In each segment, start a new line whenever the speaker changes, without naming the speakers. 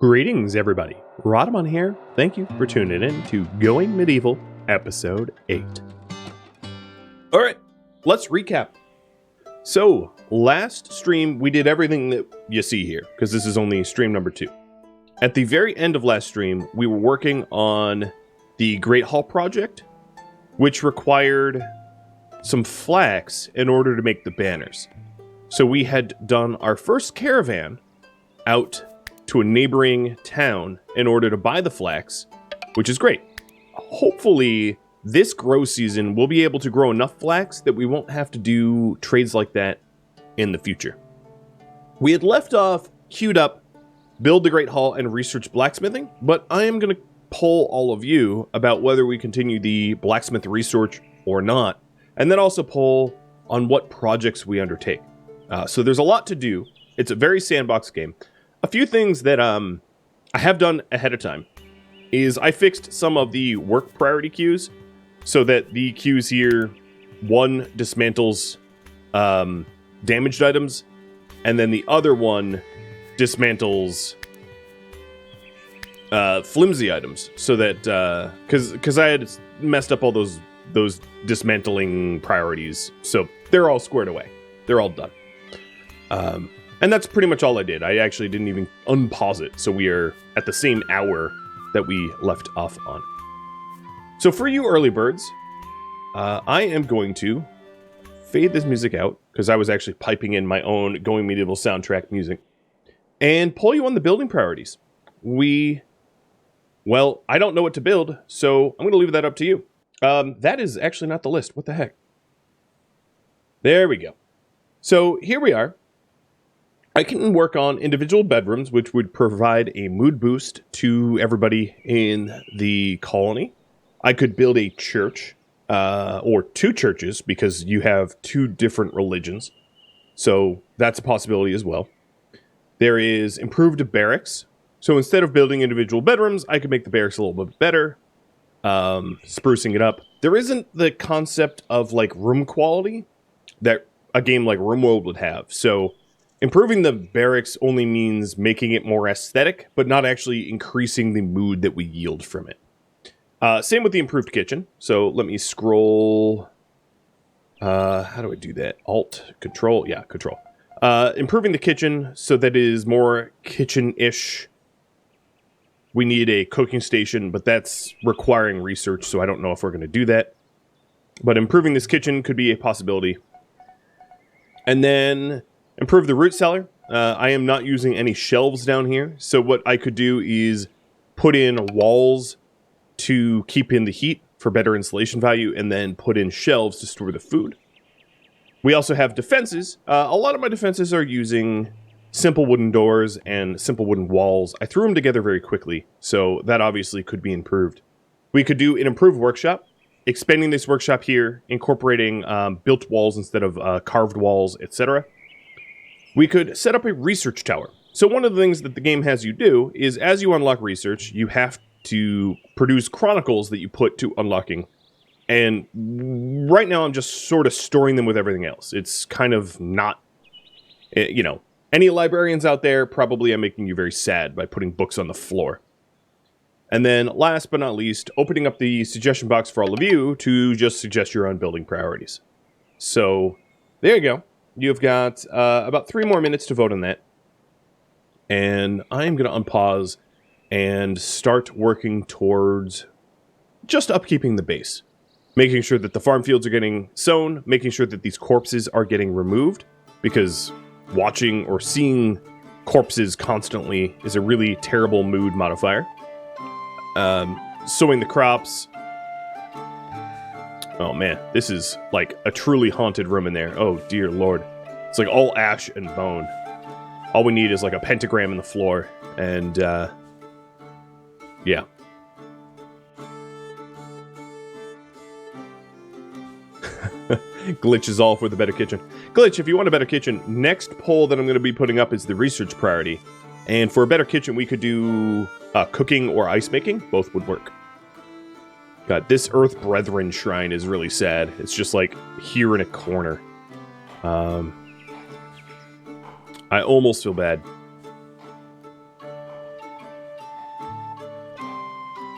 Greetings, everybody. Rhadamant here. Thank you for tuning in to Going Medieval, Episode 8. Alright, let's recap. So, last stream, we did everything that you see here, because this is only stream number 2. At the very end of last stream, we were working on the Great Hall project, which required some flax in order to make the banners. So we had done our first caravan out to a neighboring town in order to buy the flax, which is great. Hopefully, this grow season, we'll be able to grow enough flax that we won't have to do trades like that in the future. We had left off, queued up, build the Great Hall, and research blacksmithing, but I am going to poll all of you about whether we continue the blacksmith research or not, and then also poll on what projects we undertake. So there's a lot to do. It's a very sandbox game. A few things that I have done ahead of time is I fixed some of the work priority queues so that the queues here, one dismantles damaged items, and then the other one dismantles flimsy items, so that because I had messed up all those dismantling priorities, so they're all squared away. They're all done. And that's pretty much all I did. I actually didn't even unpause it, so we are at the same hour that we left off on. So for you early birds, I am going to fade this music out, because I was actually piping in my own Going Medieval soundtrack music, and pull you on the building priorities. Well, I don't know what to build, so I'm going to leave that up to you. That is actually not the list. What the heck? There we go. So here we are. I can work on individual bedrooms, which would provide a mood boost to everybody in the colony. I could build a church, or two churches, because you have two different religions. So that's a possibility as well. There is improved barracks. So instead of building individual bedrooms, I could make the barracks a little bit better, sprucing it up. There isn't the concept of like room quality that a game like RimWorld would have. So improving the barracks only means making it more aesthetic, but not actually increasing the mood that we yield from it. Same with the improved kitchen. So let me scroll. How do I do that? Alt, Control. Yeah, Control. Improving the kitchen so that it is more kitchen-ish. We need a cooking station, but that's requiring research, so I don't know if we're going to do that. But improving this kitchen could be a possibility. And then improve the root cellar. I am not using any shelves down here, so what I could do is put in walls to keep in the heat for better insulation value, and then put in shelves to store the food. We also have defenses. A lot of my defenses are using simple wooden doors and simple wooden walls. I threw them together very quickly, so that obviously could be improved. We could do an improved workshop, expanding this workshop here, incorporating built walls instead of carved walls, etc. We could set up a research tower. So one of the things that the game has you do is, as you unlock research, you have to produce chronicles that you put to unlocking. And right now I'm just sort of storing them with everything else. It's kind of not, you know, any librarians out there, probably I'm making you very sad by putting books on the floor. And then last but not least, opening up the suggestion box for all of you to just suggest your own building priorities. So there you go. You've got about 3 more minutes to vote on that. And I'm going to unpause and start working towards just upkeeping the base. Making sure that the farm fields are getting sown, making sure that these corpses are getting removed, because watching or seeing corpses constantly is a really terrible mood modifier. Sowing the crops. Oh man, this is like a truly haunted room in there. Oh dear lord. It's like all ash and bone. All we need is like a pentagram in the floor, and yeah. Glitch is all for the better kitchen. Glitch, if you want a better kitchen, next poll that I'm going to be putting up is the research priority. And for a better kitchen, we could do cooking or ice making. Both would work. God, this Earth Brethren shrine is really sad. It's just like here in a corner. I almost feel bad.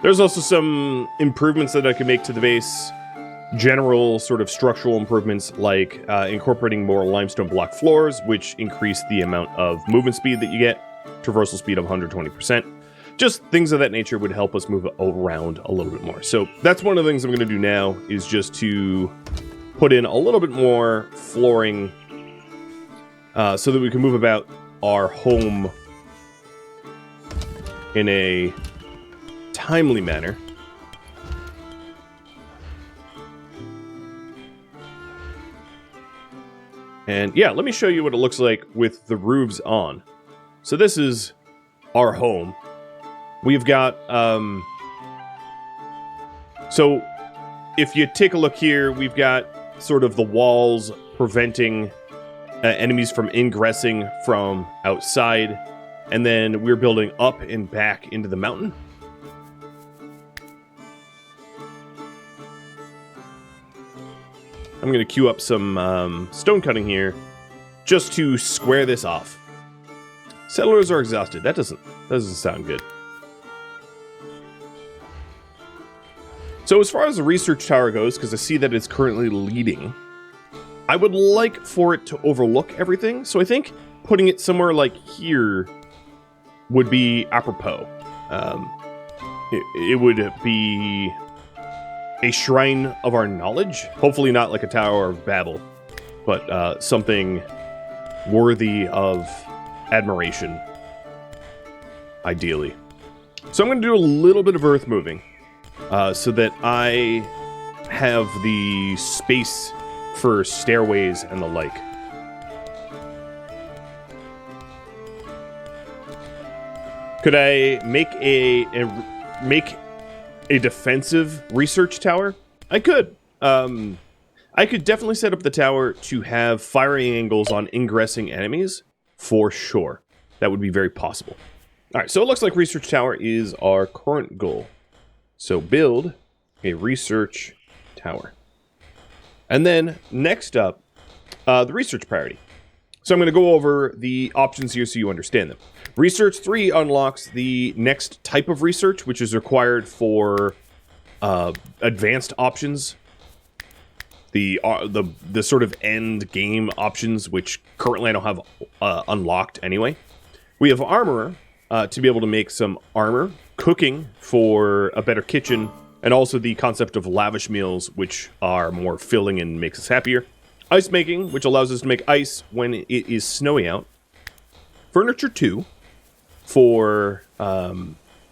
There's also some improvements that I can make to the base. General sort of structural improvements like incorporating more limestone block floors, which increase the amount of movement speed that you get, traversal speed of 120%. Just things of that nature would help us move around a little bit more. So that's one of the things I'm going to do now, is just to put in a little bit more flooring so that we can move about our home in a timely manner. And yeah, let me show you what it looks like with the roofs on. So this is our home. We've got, so if you take a look here, we've got sort of the walls preventing enemies from ingressing from outside. And then we're building up and back into the mountain. I'm going to queue up some stone cutting here just to square this off. Settlers are exhausted. That doesn't sound good. So as far as the research tower goes, because I see that it's currently leading, I would like for it to overlook everything. So I think putting it somewhere like here would be apropos. It would be a shrine of our knowledge. Hopefully not like a Tower of Babel, but something worthy of admiration, ideally. So I'm going to do a little bit of earth moving so that I have the space for stairways and the like. Could I make a defensive research tower? I could. I could definitely set up the tower to have firing angles on ingressing enemies, for sure. That would be very possible. All right, so it looks like research tower is our current goal. So build a research tower. And then next up, the research priority. So I'm going to go over the options here so you understand them. Research 3 unlocks the next type of research, which is required for advanced options. The sort of end game options, which currently I don't have unlocked anyway. We have armorer to be able to make some armor, cooking for a better kitchen, and also the concept of lavish meals, which are more filling and makes us happier. Ice making, which allows us to make ice when it is snowy out. Furniture 2 for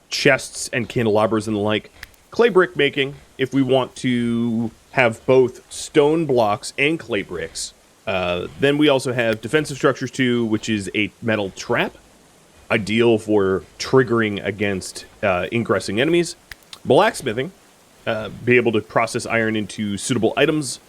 chests and candelabras and the like. Clay brick making, if we want to have both stone blocks and clay bricks. Then we also have defensive structures 2, which is a metal trap, ideal for triggering against ingressing enemies. Blacksmithing, be able to process iron into suitable items.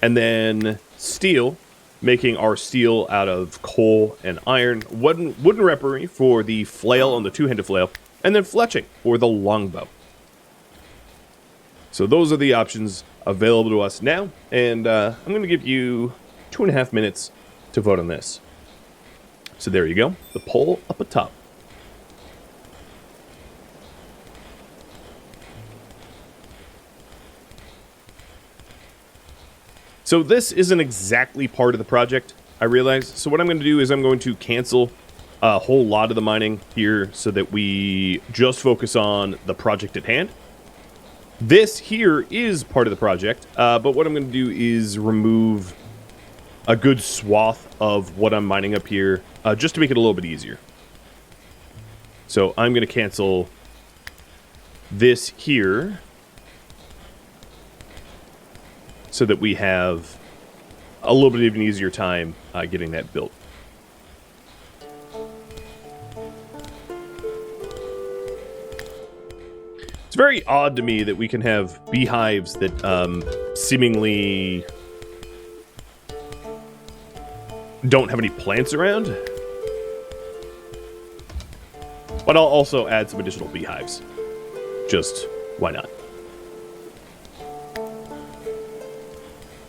And then steel, making our steel out of coal and iron. Wooden reparee for the flail and the two-handed flail. And then fletching for the longbow. So those are the options available to us now. And I'm going to give you 2.5 minutes to vote on this. So there you go. The poll up atop. So this isn't exactly part of the project, I realize. So what I'm going to do is I'm going to cancel a whole lot of the mining here so that we just focus on the project at hand. This here is part of the project, but what I'm going to do is remove a good swath of what I'm mining up here, just to make it a little bit easier. So I'm going to cancel this here, so that we have a little bit of an easier time getting that built. It's very odd to me that we can have beehives that seemingly don't have any plants around. But I'll also add some additional beehives. Just, why not?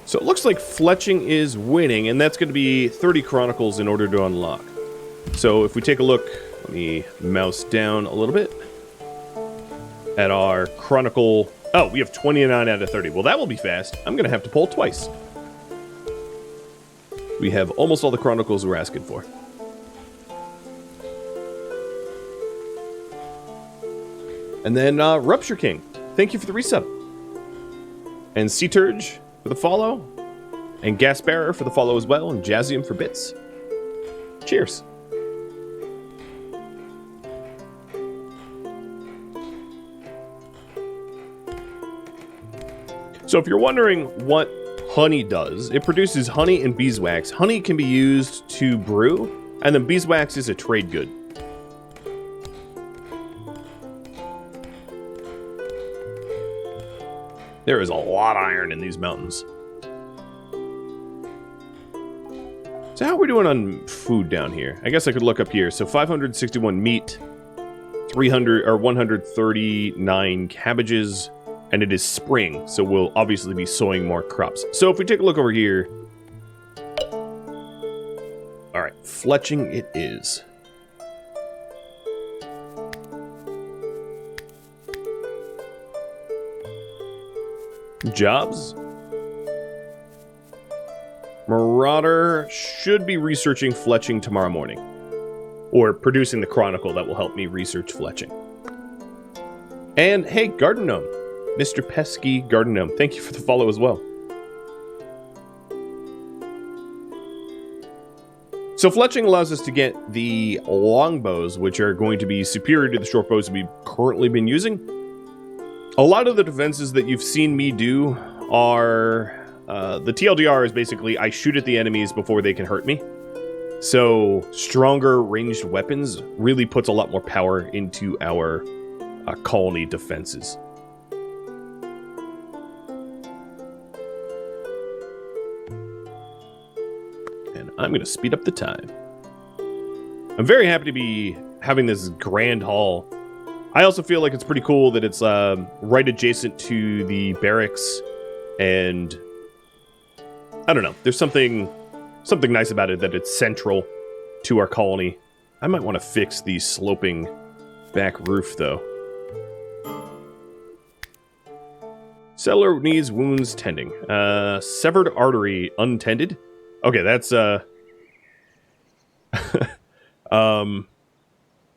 So it looks like Fletching is winning, and that's going to be 30 Chronicles in order to unlock. So if we take a look, let me mouse down a little bit. at our Chronicle. Oh, we have 29 out of 30. Well, that will be fast. I'm going to have to pull twice. We have almost all the Chronicles we're asking for. And then Rupture King, thank you for the resub. And Seaturge for the follow. And Gas Bearer for the follow as well. And Jazzium for bits. Cheers. So if you're wondering what honey does, it produces honey and beeswax. Honey can be used to brew, and then beeswax is a trade good. There is a lot of iron in these mountains. So how are we doing on food down here? I guess I could look up here. So 561 meat, 300 or 139 cabbages, and it is spring, so we'll obviously be sowing more crops. So if we take a look over here, all right, fletching it is. Jobs. Marauder should be researching fletching tomorrow morning. Or producing the chronicle that will help me research fletching. And hey, Garden Gnome. Mr. Pesky Garden Gnome, thank you for the follow as well. So fletching allows us to get the longbows, which are going to be superior to the short bows we've currently been using. A lot of the defenses that you've seen me do are... the TLDR is basically I shoot at the enemies before they can hurt me. So stronger ranged weapons really puts a lot more power into our colony defenses. And I'm going to speed up the time. I'm very happy to be having this grand hall. I also feel like it's pretty cool that it's right adjacent to the barracks, and I don't know. There's something nice about it that it's central to our colony. I might want to fix the sloping back roof, though. Settler needs wounds tending. Severed artery untended. Okay, that's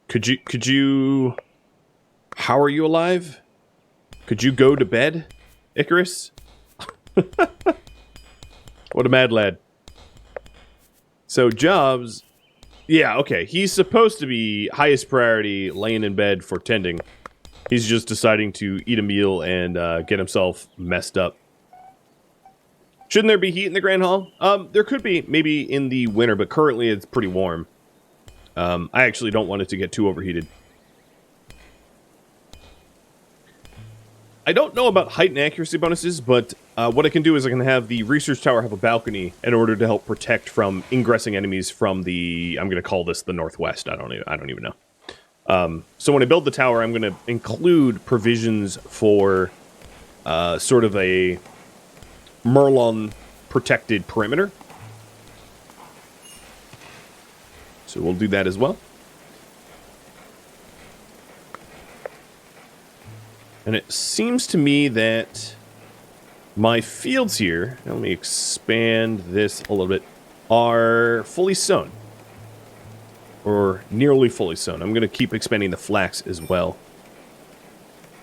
Could you? How are you alive? Could you go to bed, Icarus? What a mad lad. So Jobs, yeah, okay. He's supposed to be highest priority laying in bed for tending. He's just deciding to eat a meal and get himself messed up. Shouldn't there be heat in the Grand Hall? There could be, maybe in the winter, but currently it's pretty warm. I actually don't want it to get too overheated. I don't know about height and accuracy bonuses, but what I can do is I can have the research tower have a balcony in order to help protect from ingressing enemies from the, I'm going to call this the northwest. I don't even know. So when I build the tower, I'm going to include provisions for sort of a Merlon protected perimeter. So we'll do that as well. And it seems to me that my fields here, let me expand this a little bit, are fully sown. Or nearly fully sown. I'm going to keep expanding the flax as well.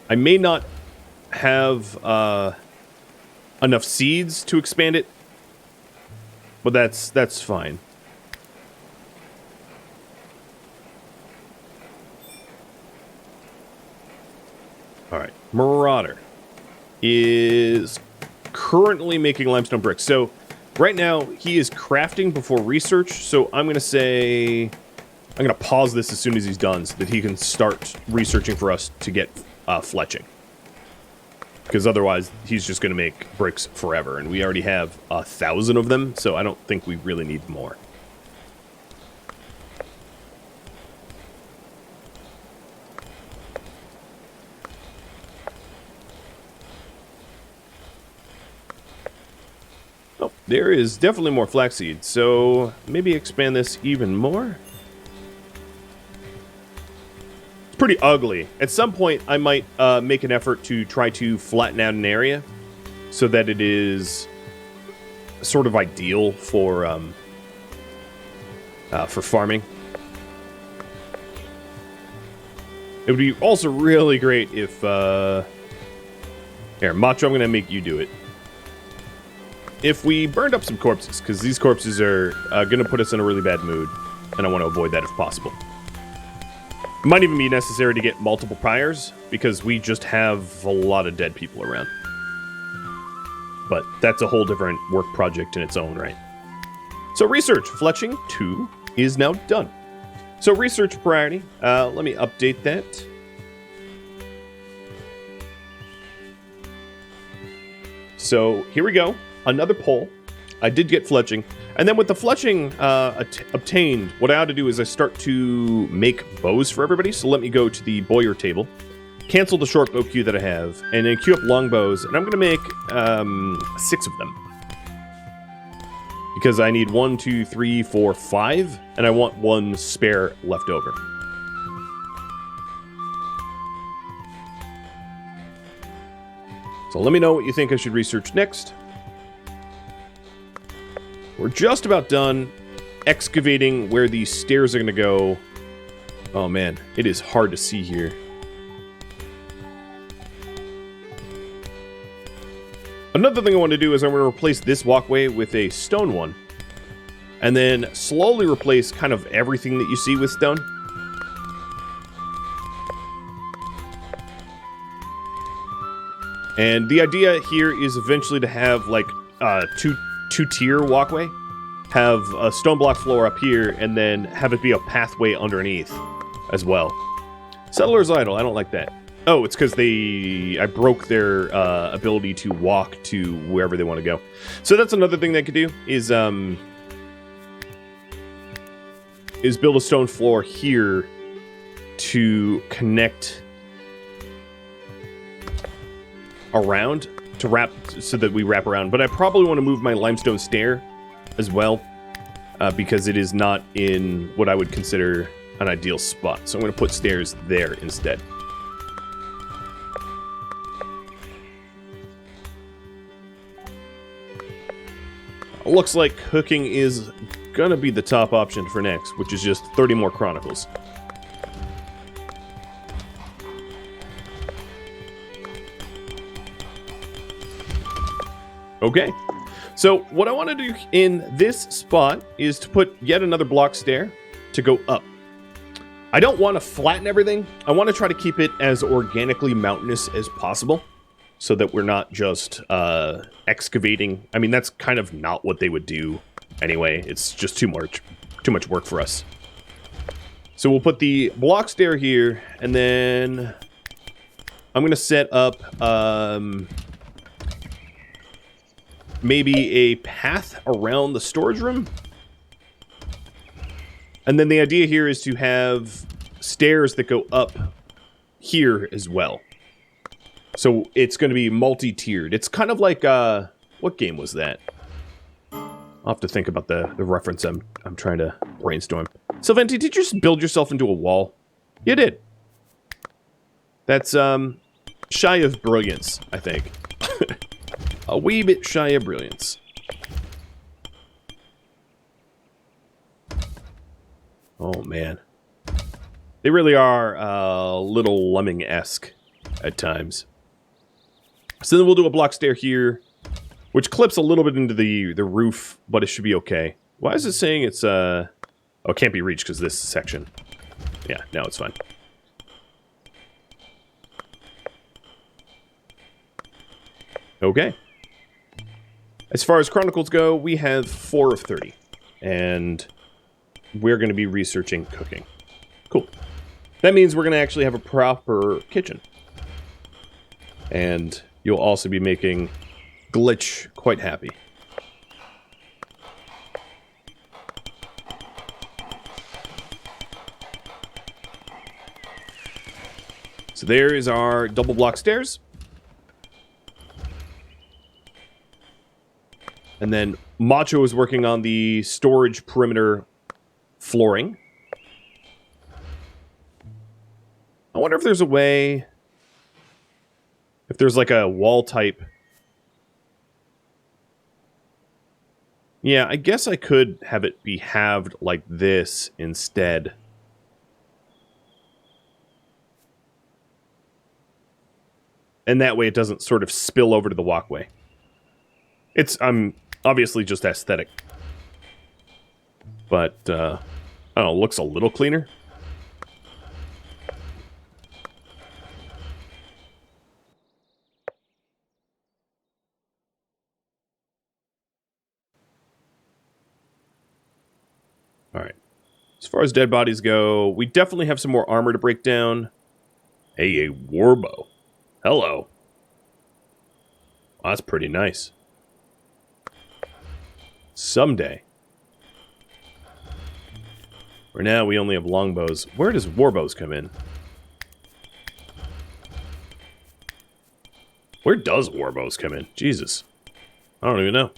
I may not have enough seeds to expand it, but that's fine. Alright, Marauder is currently making limestone bricks. So, right now, he is crafting before research, so I'm going to say... I'm going to pause this as soon as he's done so that he can start researching for us to get fletching. Because otherwise, he's just going to make bricks forever, and we already have 1,000 of them, so I don't think we really need more. Oh, there is definitely more flaxseed, so maybe expand this even more. pretty ugly. At some point, I might make an effort to try to flatten out an area so that it is sort of ideal for farming. It would be also really great if... Here, Macho, I'm going to make you do it. If we burned up some corpses, because these corpses are going to put us in a really bad mood, and I want to avoid that if possible. It might even be necessary to get multiple pyres, because we just have a lot of dead people around. But that's a whole different work project in its own right. So research, Fletching 2 is now done. So research priority, let me update that. So here we go, another poll. I did get fletching. And then with the fletching obtained, what I ought to do is I start to make bows for everybody. So let me go to the Boyer table, cancel the short bow queue that I have, and then queue up long bows. And I'm going to make 6 of them. Because I need 1, 2, 3, 4, 5, and I want 1 spare left over. So let me know what you think I should research next. We're just about done excavating where these stairs are going to go. Oh man, it is hard to see here. Another thing I want to do is I'm going to replace this walkway with a stone one. And then slowly replace kind of everything that you see with stone. And the idea here is eventually to have like a two-tier walkway. Have a stone block floor up here and then have it be a pathway underneath as well. Settler's Idle, I don't like that. Oh, it's because I broke their ability to walk to wherever they want to go. So that's another thing they could do is build a stone floor here to connect around to wrap so that we wrap around. But I probably want to move my limestone stair as well because it is not in what I would consider an ideal spot. So I'm going to put stairs there instead. Looks like cooking is gonna be the top option for next, which is just 30 more Chronicles. Okay, so what I want to do in this spot is to put yet another block stair to go up. I don't want to flatten everything. I want to try to keep it as organically mountainous as possible, so that we're not just excavating. I mean, that's kind of not what they would do anyway. It's just too much work for us. So we'll put the block stair here, and then I'm going to set up maybe a path around the storage room. And then the idea here is to have stairs that go up here as well. So it's going to be multi-tiered. It's kind of like, what game was that? I'll have to think about the reference I'm trying to brainstorm. Sylvanti, did you just build yourself into a wall? You did. That's, shy of brilliance, I think. A wee bit shy of brilliance. Oh, man. They really are, little lemming-esque at times. So then we'll do a block stair here, which clips a little bit into the roof, but it should be okay. Why is it saying it's, oh, it can't be reached because of this section. Yeah, now it's fine. Okay. As far as Chronicles go, we have 4 of 30. And we're going to be researching cooking. Cool. That means we're going to actually have a proper kitchen. And you'll also be making Glitch quite happy. So there is our double block stairs. And then Macho is working on the storage perimeter flooring. I wonder if there's a way... If there's like a wall type... Yeah, I guess I could have it be halved like this instead. And that way it doesn't sort of spill over to the walkway. It's obviously just aesthetic. But, I don't know, looks a little cleaner. Alright. As far as dead bodies go, we definitely have some more armor to break down. Hey, a warbow. Hello. Well, that's pretty nice. Someday. For now, we only have longbows. Where does warbows come in? Where does warbows come in? Jesus. I don't even know.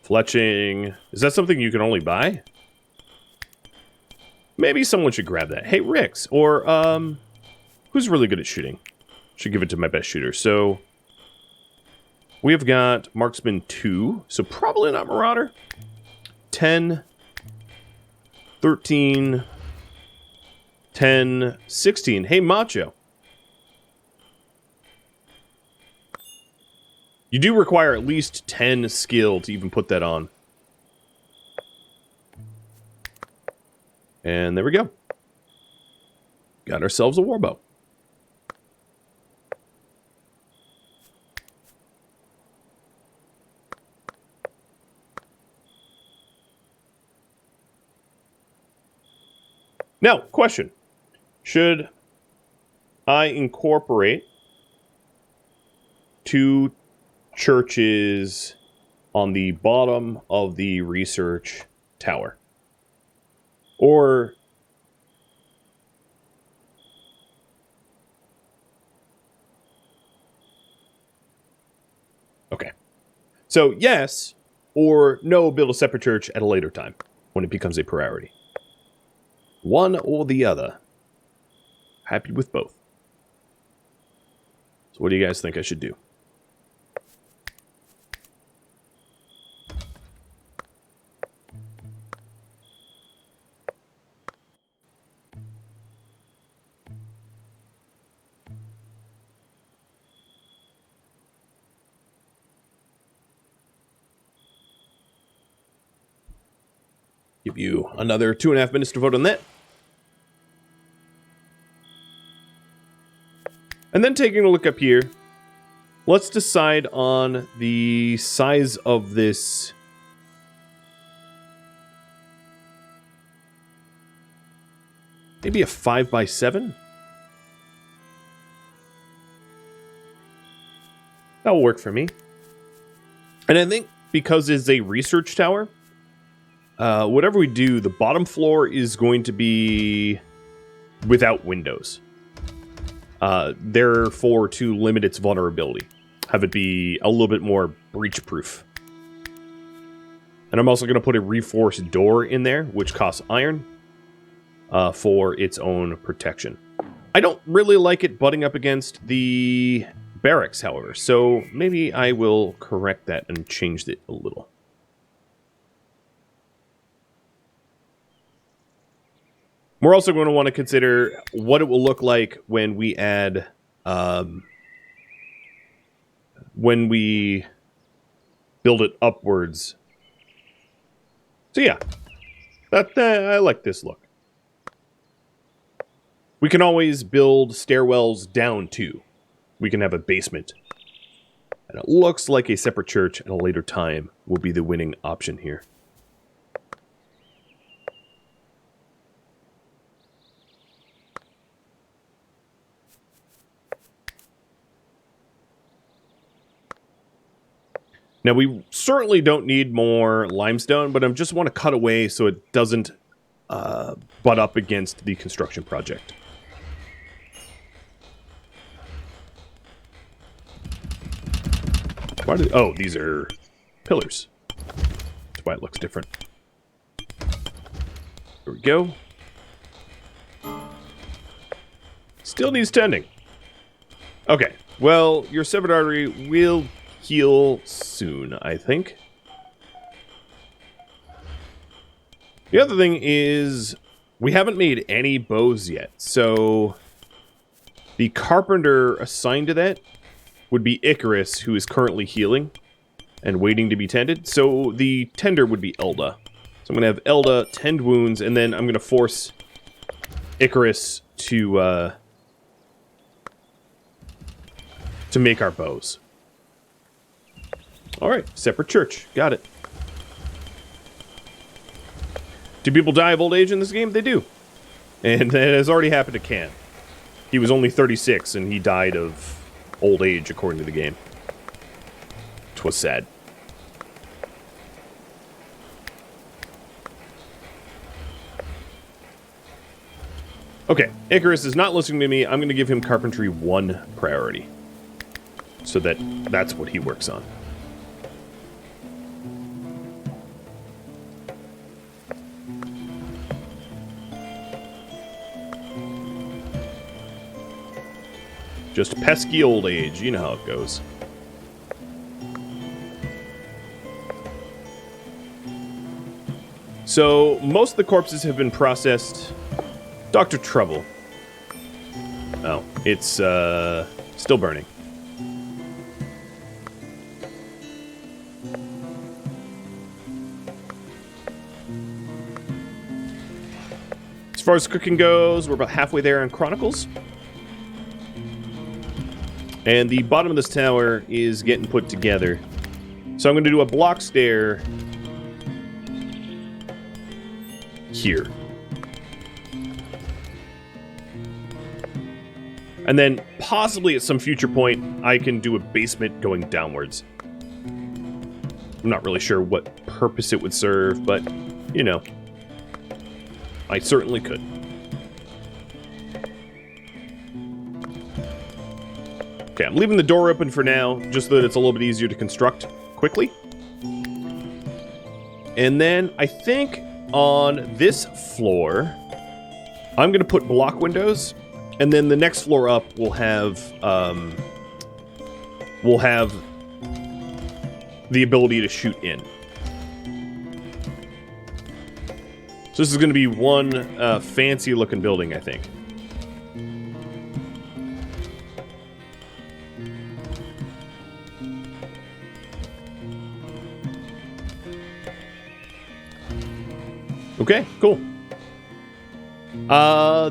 Fletching. Is that something you can only buy? Maybe someone should grab that. Hey, Rix. Or, who's really good at shooting? Should give it to my best shooter. So, we have got Marksman 2. So, probably not Marauder. 10. 13. 10. 16. Hey, Macho. You do require at least 10 skill to even put that on. And there we go. Got ourselves a warbow. Now, question. Should I incorporate 2 churches on the bottom of the research tower? Or... Okay. So, yes, or no, build a separate church at a later time, when it becomes a priority. One or the other. Happy with both. So what do you guys think I should do? Give you another 2.5 minutes to vote on that. And then taking a look up here, let's decide on the size of this. Maybe a 5x7? That'll work for me. And I think because it's a research tower, whatever we do, the bottom floor is going to be without windows. Therefore, to limit its vulnerability. Have it be a little bit more breach-proof. And I'm also going to put a reinforced door in there, which costs iron, for its own protection. I don't really like it butting up against the barracks, however, so maybe I will correct that and change it a little. We're also going to want to consider what it will look like when we add, when we build it upwards. So yeah, I like this look. We can always build stairwells down too. We can have a basement. And it looks like a separate church at a later time will be the winning option here. Now, we certainly don't need more limestone, but I just want to cut away so it doesn't butt up against the construction project. Oh, these are pillars. That's why it looks different. There we go. Still needs tending. Okay, well, your severed artery will heal soon, I think. The other thing is, we haven't made any bows yet, so the carpenter assigned to that would be Icarus, who is currently healing and waiting to be tended. So the tender would be Elda. So I'm going to have Elda tend wounds, and then I'm going to force Icarus to make our bows. Alright, separate church. Got it. Do people die of old age in this game? They do. And that has already happened to Can. He was only 36, and he died of old age, according to the game. 'Twas sad. Okay, Icarus is not listening to me. I'm going to give him Carpentry 1 priority. So that's what he works on. Just pesky old age. You know how it goes. So, most of the corpses have been processed. Dr. Trouble. Oh, it's still burning. As far as cooking goes, we're about halfway there on Chronicles. And the bottom of this tower is getting put together. So I'm going to do a block stair here. And then, possibly at some future point, I can do a basement going downwards. I'm not really sure what purpose it would serve, but, you know, I certainly could. Okay, I'm leaving the door open for now, just so that it's a little bit easier to construct quickly. And then, I think on this floor, I'm going to put block windows. And then the next floor up will have the ability to shoot in. So this is going to be one fancy looking building, I think. Okay, cool.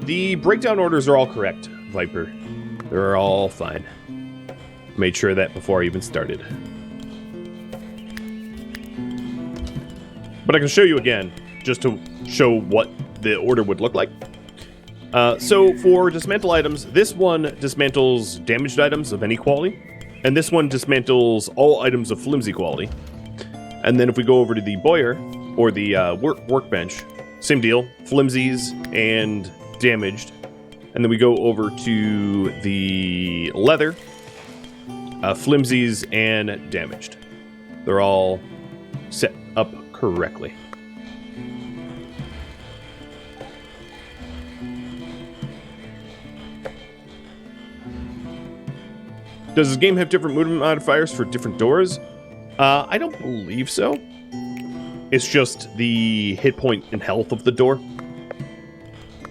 The breakdown orders are all correct, Viper. They're all fine. Made sure of that before I even started. But I can show you again, just to show what the order would look like. So for dismantle items, this one dismantles damaged items of any quality, and this one dismantles all items of flimsy quality. And then if we go over to the Boyer, or the workbench, same deal, flimsies and damaged. And then we go over to the leather, flimsies and damaged. They're all set up correctly. Does this game have different movement modifiers for different doors? I don't believe so. It's just the hit point and health of the door.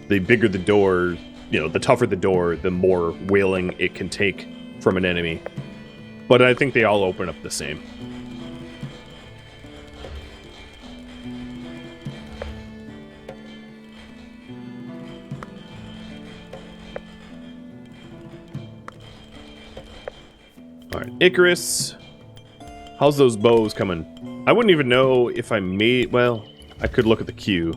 The bigger the door, you know, the tougher the door, the more wailing it can take from an enemy. But I think they all open up the same. Alright, Icarus. How's those bows coming? I wouldn't even know if I made... Well, I could look at the queue.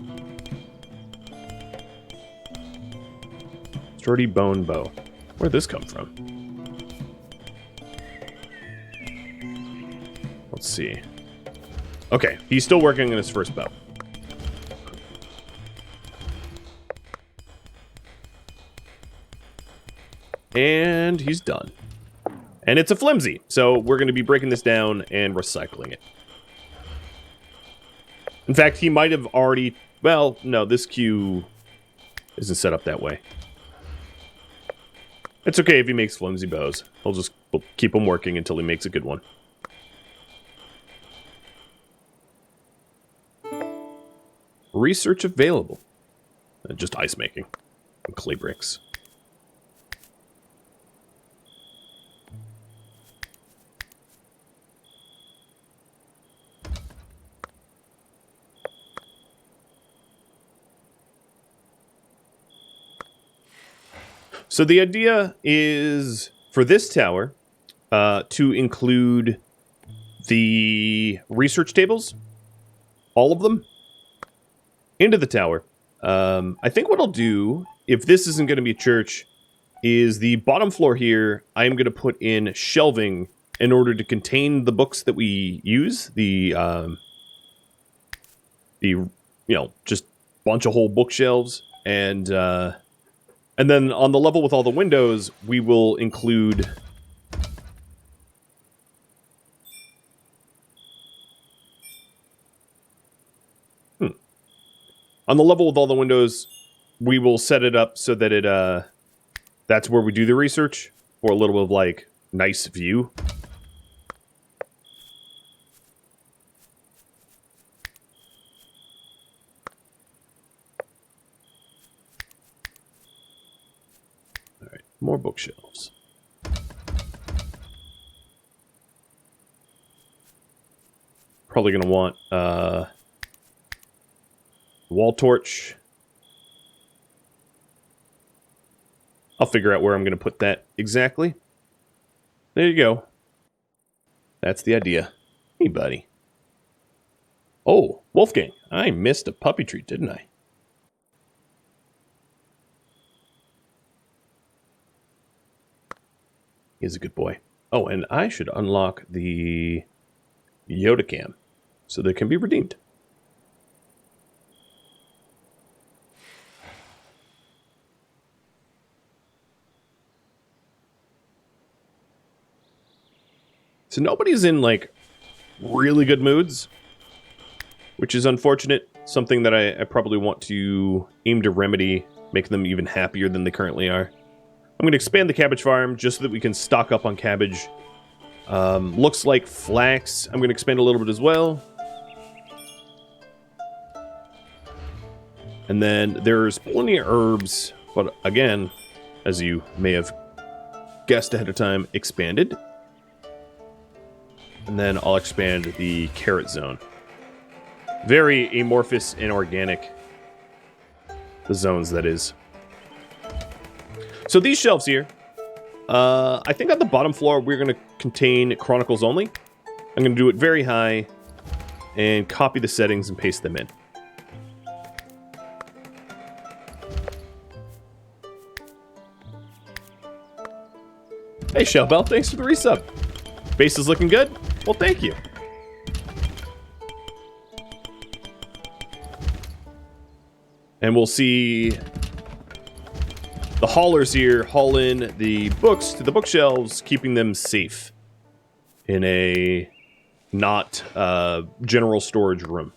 Sturdy bone bow. Where'd this come from? Let's see. Okay, he's still working on his first bow. And he's done. And it's a flimsy, so we're going to be breaking this down and recycling it. In fact, he might have already... Well, no, this queue isn't set up that way. It's okay if he makes flimsy bows. We'll keep him working until he makes a good one. Research available. Just ice making. And clay bricks. So the idea is for this tower to include the research tables, all of them, into the tower. I think what I'll do, if this isn't going to be a church, is the bottom floor here, I'm going to put in shelving in order to contain the books that we use. Just bunch of whole bookshelves. And then on the level with all the windows, we will include... On the level with all the windows, we will set it up so that that's where we do the research, for a little bit of, like, nice view. Alright, more bookshelves. Probably gonna want, wall torch. I'll figure out where I'm going to put that exactly. There you go. That's the idea. Hey, buddy. Oh, Wolfgang. I missed a puppy treat, didn't I? He's a good boy. Oh, and I should unlock the Yoda cam so they can be redeemed. So nobody's in, like, really good moods, which is unfortunate. Something that I probably want to aim to remedy, make them even happier than they currently are. I'm going to expand the cabbage farm just so that we can stock up on cabbage. Looks like flax. I'm going to expand a little bit as well. And then there's plenty of herbs, but again, as you may have guessed ahead of time, expanded. And then I'll expand the carrot zone. Very amorphous and organic. The zones, that is. So these shelves here, I think on the bottom floor we're going to contain Chronicles only. I'm going to do it very high and copy the settings and paste them in. Hey, Shellbell, thanks for the resub. Base is looking good? Well, thank you. And we'll see the haulers here haul in the books to the bookshelves, keeping them safe in a not general storage room.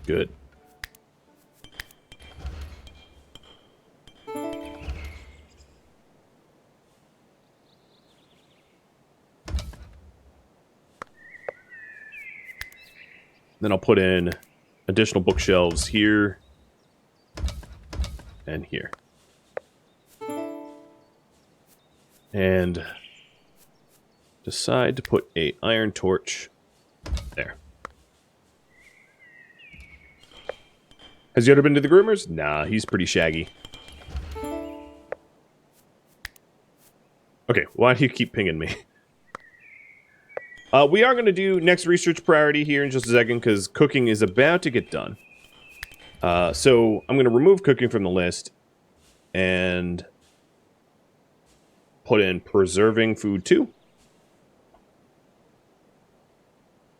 Good. Then I'll put in additional bookshelves here and here. And decide to put a iron torch there. Has Yoda been to the groomers? Nah, he's pretty shaggy. Okay, why do you keep pinging me? We are going to do next research priority here in just a second because cooking is about to get done. So I'm going to remove cooking from the list and put in preserving food 2.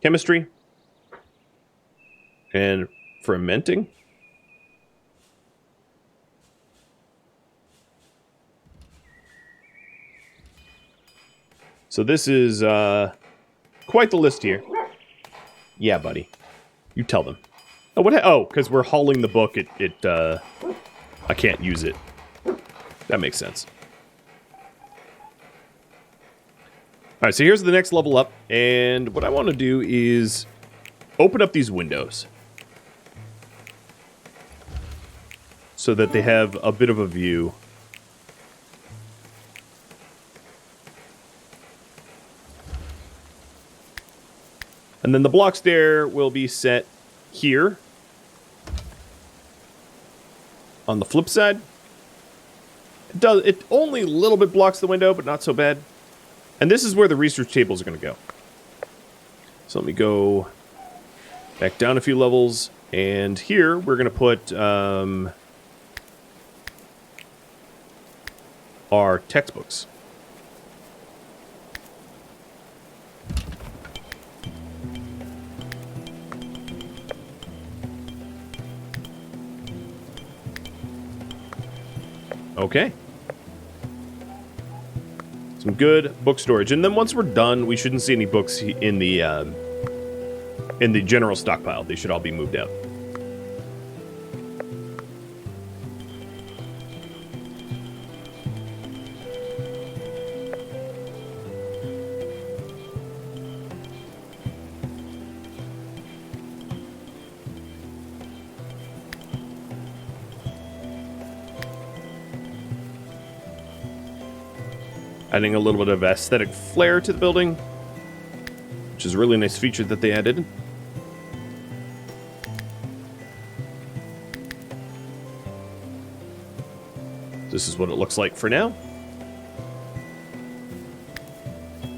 Chemistry. And fermenting. So this is quite the list here. Yeah, buddy. You tell them. Oh, what? Oh, because we're hauling the book. I can't use it. That makes sense. All right, so here's the next level up, and what I want to do is open up these windows so that they have a bit of a view. And then the block stair will be set here on the flip side. It only a little bit blocks the window, but not so bad. And this is where the research tables are going to go. So let me go back down a few levels. And here we're going to put our textbooks. Okay. Some good book storage. And then once we're done, we shouldn't see any books in the general stockpile. They should all be moved out. Adding a little bit of aesthetic flair to the building, which is a really nice feature that they added. This is what it looks like for now.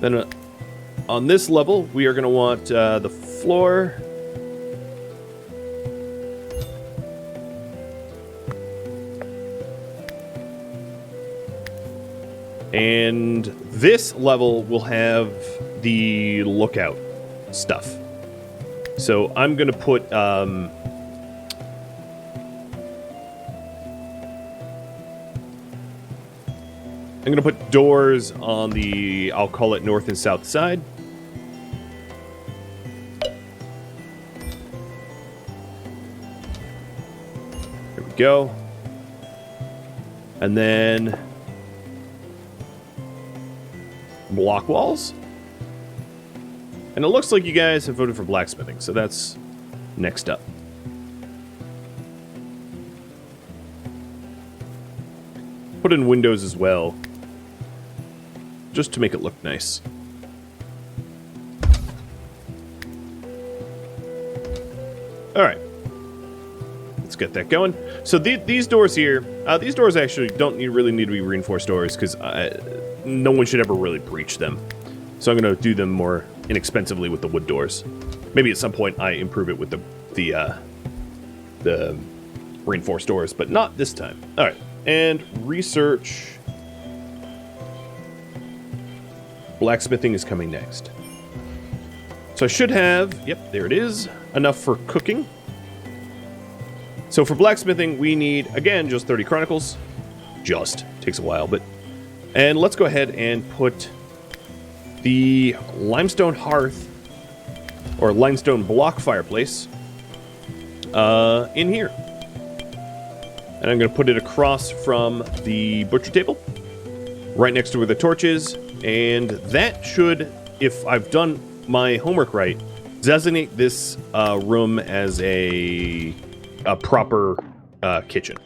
Then on this level, we are going to want the floor. And this level will have the lookout stuff. So I'm going to put... I'm going to put doors on the, I'll call it north and south side. There we go. And then... block walls. And it looks like you guys have voted for blacksmithing, so that's next up. Put in windows as well, just to make it look nice. Alright. Let's get that going. So these doors here, these doors actually don't really need to be reinforced doors, because no one should ever really breach them. So I'm going to do them more inexpensively with the wood doors. Maybe at some point I improve it with the reinforced doors, but not this time. All right, and research. Blacksmithing is coming next. So I should have, yep, there it is, enough for cooking. So for blacksmithing, we need, again, just 30 chronicles. Just. Takes a while, but... And let's go ahead and put the limestone hearth, or limestone block fireplace, in here. And I'm going to put it across from the butcher table, right next to where the torch is. And that should, if I've done my homework right, designate this room as a proper kitchen.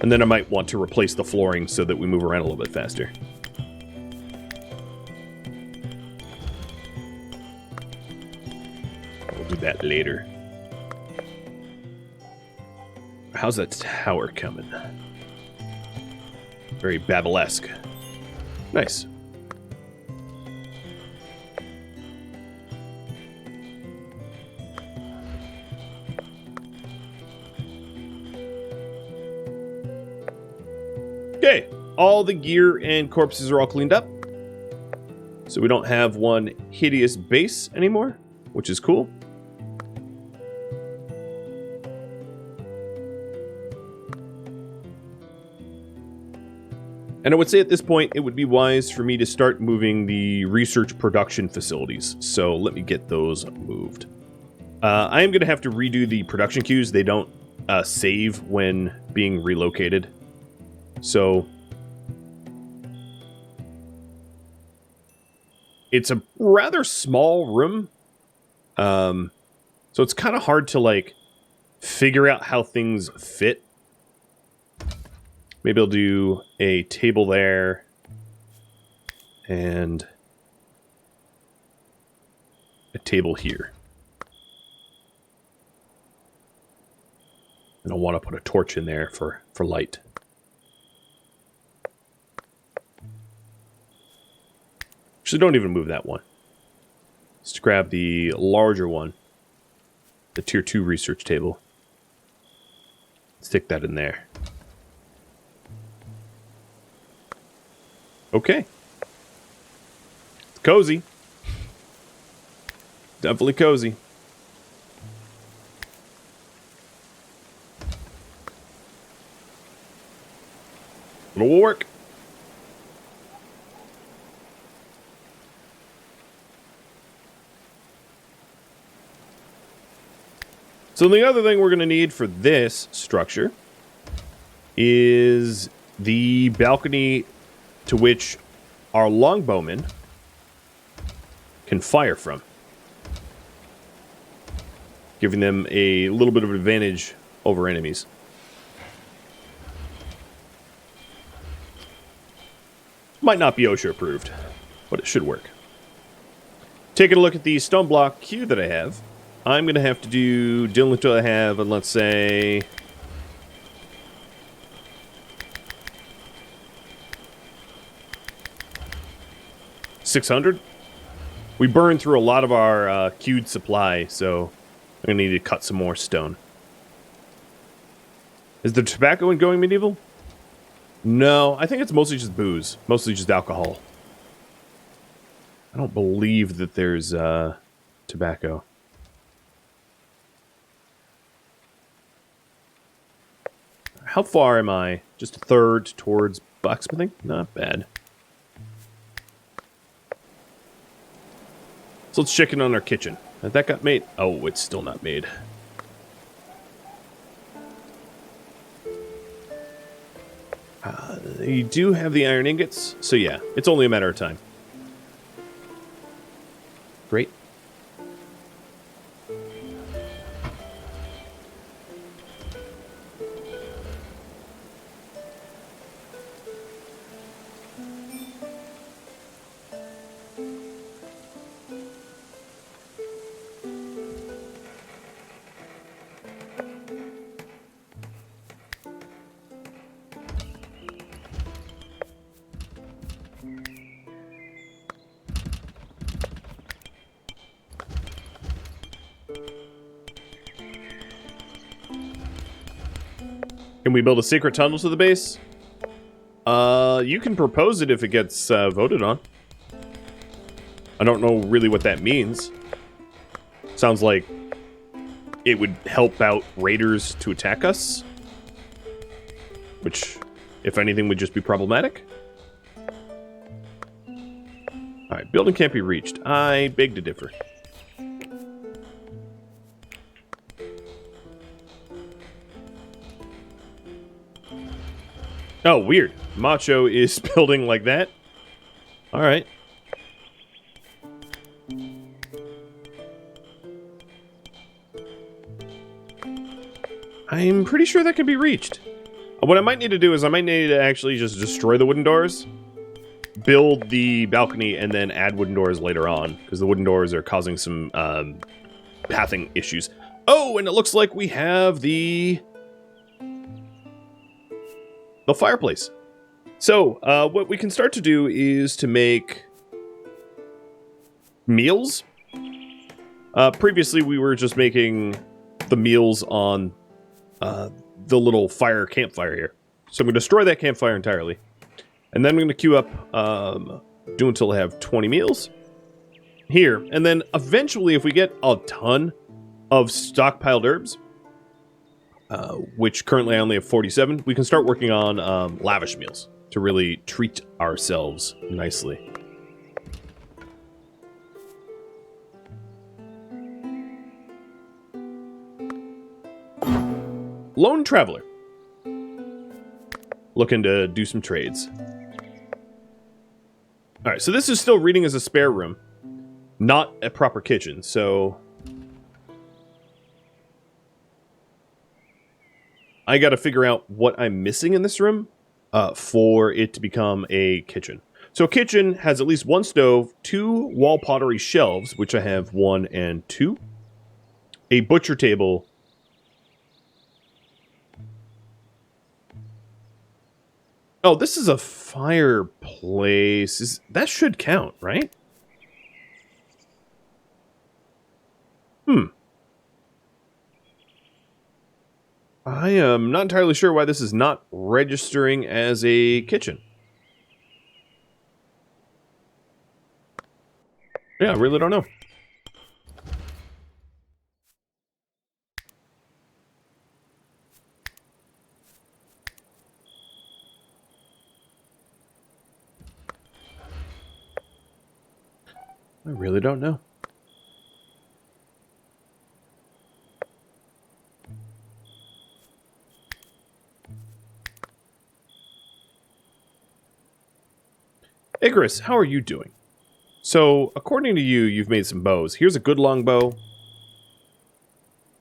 And then I might want to replace the flooring so that we move around a little bit faster. We'll do that later. How's that tower coming? Very Babylesque. Nice. Okay, all the gear and corpses are all cleaned up. So we don't have one hideous base anymore, which is cool. And I would say at this point, it would be wise for me to start moving the research production facilities. So let me get those moved. I am going to have to redo the production queues. They don't save when being relocated. So it's a rather small room. So it's kind of hard to like figure out how things fit. Maybe I'll do a table there and a table here. And I'll want to put a torch in there for light. Actually, don't even move that one. Let's grab the larger one, the tier 2 research table. Stick that in there. Okay. It's cozy. Definitely cozy. It'll work. So the other thing we're going to need for this structure is the balcony to which our longbowmen can fire from, giving them a little bit of an advantage over enemies. Might not be OSHA approved, but it should work. Taking a look at the stone block queue that I have, I'm going to have to do dealing until I have, let's say, 600. We burned through a lot of our queued supply, so I'm going to need to cut some more stone. Is the tobacco one going medieval? No, I think it's mostly just booze. Mostly just alcohol. I don't believe that there's tobacco. How far am I? Just a third towards blacksmithing? Not bad. So let's check in on our kitchen. Has that got made? Oh, it's still not made. You do have the iron ingots, so yeah, it's only a matter of time. Great. Can we build a secret tunnel to the base? You can propose it if it gets voted on. I don't know really what that means. Sounds like it would help out raiders to attack us. Which, if anything, would just be problematic. Alright, building can't be reached. I beg to differ. Oh, weird. Macho is building like that. Alright. I'm pretty sure that can be reached. What I might need to do is I might need to actually just destroy the wooden doors, build the balcony, and then add wooden doors later on, because the wooden doors are causing some pathing issues. Oh, and it looks like we have the fireplace. So, what we can start to do is to make meals. Previously, we were just making the meals on the little campfire here. So I'm going to destroy that campfire entirely. And then I'm going to queue up, do until I have 20 meals here. And then eventually, if we get a ton of stockpiled herbs, which currently I only have 47, we can start working on lavish meals to really treat ourselves nicely. Lone traveler. Looking to do some trades. Alright, so this is still reading as a spare room. Not a proper kitchen, so... I gotta figure out what I'm missing in this room for it to become a kitchen. So a kitchen has at least one stove, 2 wall pottery shelves, which I have 1 and 2. A butcher table. Oh, this is a fireplace. That should count, right? I am not entirely sure why this is not registering as a kitchen. Yeah, I really don't know. I really don't know. Icarus, how are you doing? So, according to you, you've made some bows. Here's a good longbow.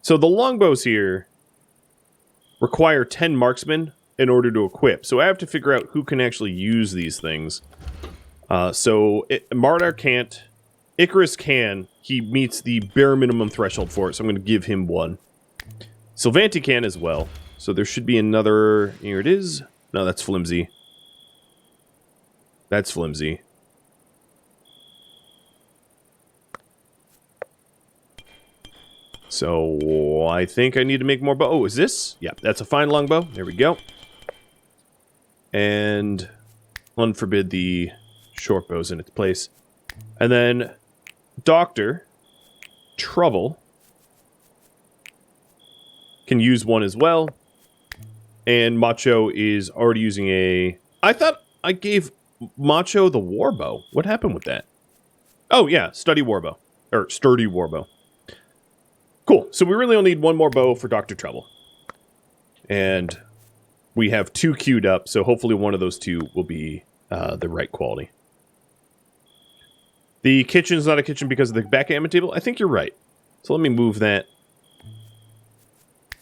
So the longbows here require 10 marksmen in order to equip. So I have to figure out who can actually use these things. Mardar can't. Icarus can. He meets the bare minimum threshold for it, so I'm going to give him 1. Sylvanti can as well. So there should be another... Here it is. No, that's flimsy. That's flimsy. So I think I need to make more bow. Oh, is this? Yeah, that's a fine longbow. There we go. And unforbid the short bows in its place. And then Dr. Trouble can use 1 as well. And Macho is already using a... I thought I gave Macho the warbow. What happened with that? Oh, yeah, sturdy warbow. Cool. So we really only need 1 more bow for Dr. Trouble. And we have 2 queued up, so hopefully one of those 2 will be the right quality. The kitchen's not a kitchen because of the backgammon table? I think you're right. So let me move that.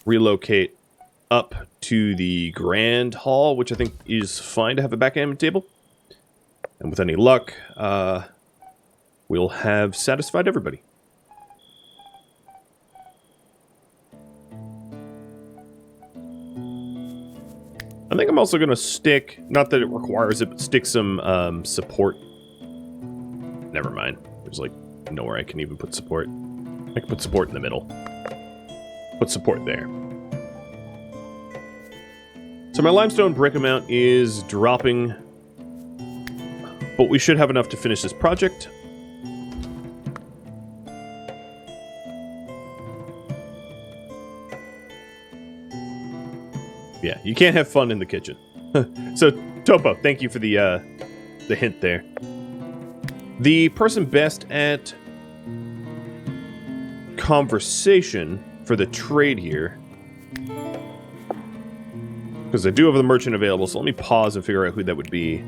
Relocate up to the grand hall, which I think is fine to have a backgammon table. And with any luck, we'll have satisfied everybody. I think I'm also going to stick, not that it requires it, but stick some support. Never mind. There's like nowhere I can even put support. I can put support in the middle. Put support there. So my limestone brick amount is dropping, but we should have enough to finish this project. Yeah, you can't have fun in the kitchen. So, Topo, thank you for the hint there. The person best at conversation for the trade here, because I do have the merchant available, so let me pause and figure out who that would be.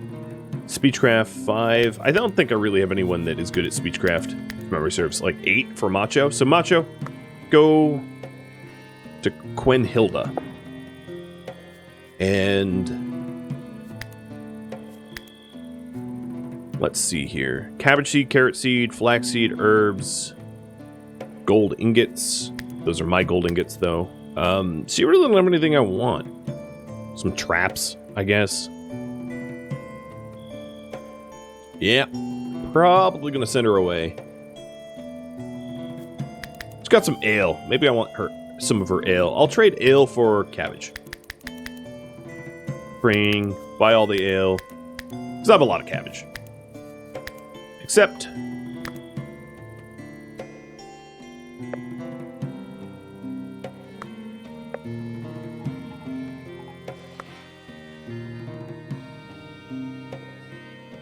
Speechcraft, 5. I don't think I really have anyone that is good at speechcraft. If memory serves, like 8 for Macho. So, Macho, go to Quenhilda. And let's see here. Cabbage seed, carrot seed, flax seed, herbs, gold ingots. Those are my gold ingots, though. So you really don't have anything I want. Some traps, I guess. Yeah, probably gonna send her away. She's got some ale. Maybe I want some of her ale. I'll trade ale for cabbage. Bring, buy all the ale. Because I have a lot of cabbage. Except...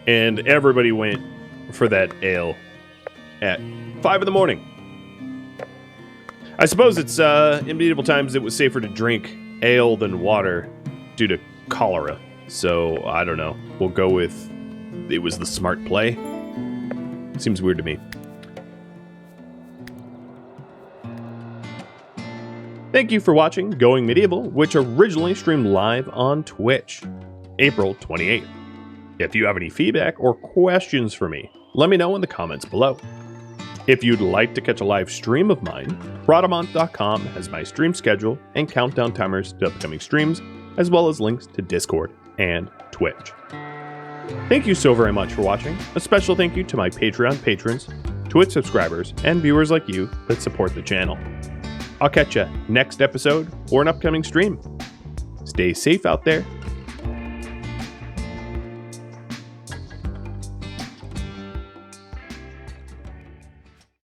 and everybody went for that ale at 5 in the morning. I suppose it's in medieval times it was safer to drink ale than water due to cholera. So, I don't know. We'll go with it was the smart play. Seems weird to me. Thank you for watching Going Medieval, which originally streamed live on Twitch, April 28th. If you have any feedback or questions for me, let me know in the comments below. If you'd like to catch a live stream of mine, Rhadamant.com has my stream schedule and countdown timers to upcoming streams, as well as links to Discord and Twitch. Thank you so very much for watching. A special thank you to my Patreon patrons, Twitch subscribers, and viewers like you that support the channel. I'll catch you next episode or an upcoming stream. Stay safe out there